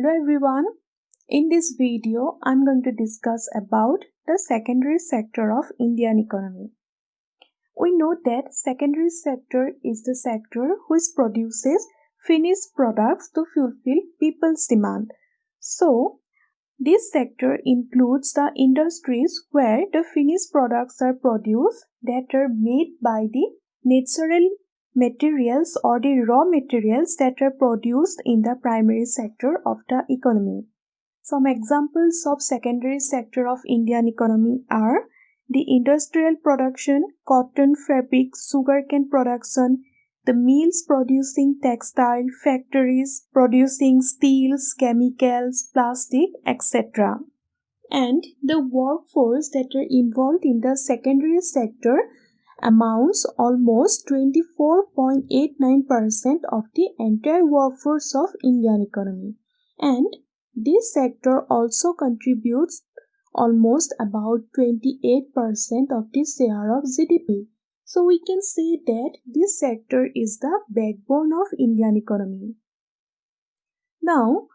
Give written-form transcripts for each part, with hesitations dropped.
Hello everyone. In this video, I'm going to discuss about the secondary sector of Indian economy. We know that secondary sector is the sector which produces finished products to fulfill people's demand. So, this sector includes the industries where the finished products are produced that are made by the natural materials or the raw materials that are produced in the primary sector of the economy. Some examples of secondary sector of Indian economy are the industrial production, cotton, fabric, sugarcane production, the mills producing textile, factories producing steels, chemicals, plastic, etc. And the workforce that are involved in the secondary sector amounts almost 24.89% of the entire workforce of Indian economy. And this sector also contributes almost about 28% of the share of GDP. So we can say that this sector is the backbone of Indian economy. Now,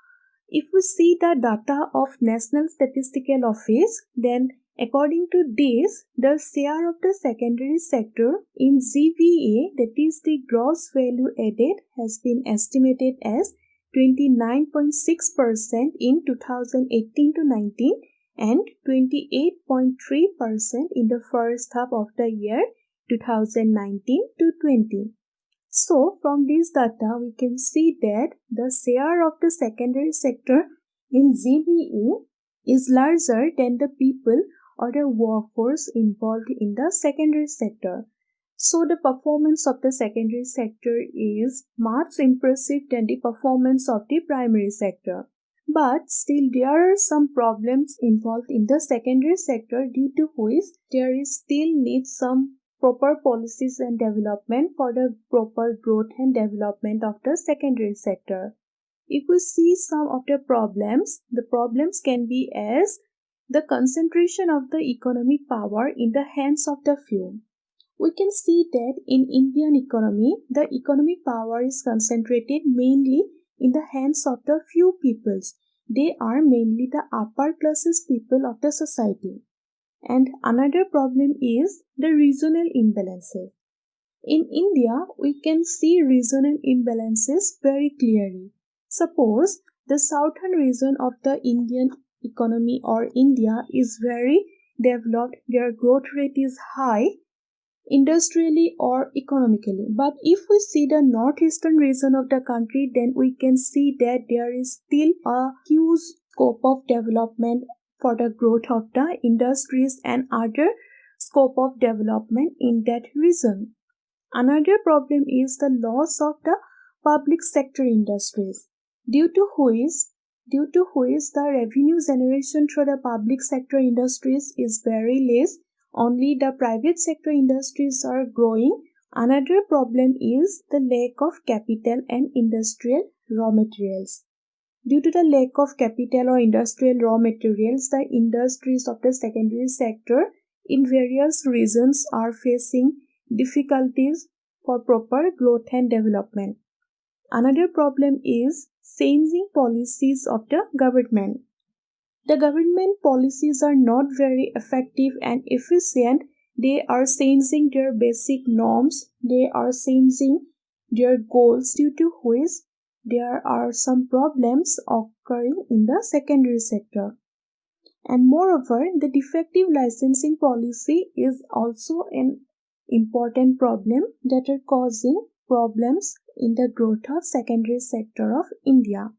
if we see the data of National Statistical Office, then according to this, the share of the secondary sector in GVA, that is the gross value added, has been estimated as 29.6% in 2018-19 and 28.3% in the first half of the year 2019-20. So, from this data, we can see that the share of the secondary sector in GDP is larger than the people or the workforce involved in the secondary sector. So, the performance of the secondary sector is much impressive than the performance of the primary sector. But still, there are some problems involved in the secondary sector due to which there is still needs some proper policies and development for the proper growth and development of the secondary sector. If we see some of the problems can be as the concentration of the economic power in the hands of the few. We can see that in Indian economy, the economic power is concentrated mainly in the hands of the few peoples. They are mainly the upper classes people of the society. And another problem is the regional imbalances. In India, we can see regional imbalances very clearly. Suppose the southern region of the Indian economy or India is very developed, their growth rate is high, industrially or economically. But if we see the northeastern region of the country, then we can see that there is still a huge scope of development for the growth of the industries and other scope of development in that region. Another problem is the loss of the public sector industries, due to which the revenue generation through the public sector industries is very less. Only the private sector industries are growing. Another problem is the lack of capital and industrial raw materials. Due to the lack of capital or industrial raw materials, the industries of the secondary sector in various regions are facing difficulties for proper growth and development. Another problem is changing policies of the government. The government policies are not very effective and efficient. They are changing their basic norms. They are changing their goals, due to which there are some problems occurring in the secondary sector. And moreover, the defective licensing policy is also an important problem that are causing problems in the growth of secondary sector of India.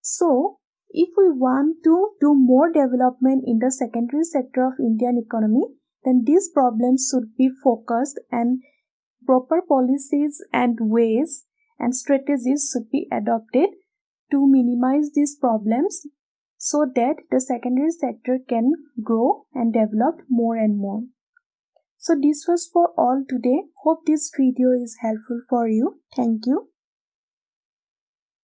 So, if we want to do more development in the secondary sector of Indian economy, then these problems should be focused and proper policies and ways and strategies should be adopted to minimize these problems so that the secondary sector can grow and develop more and more. So this was for all today. Hope this video is helpful for you. Thank you.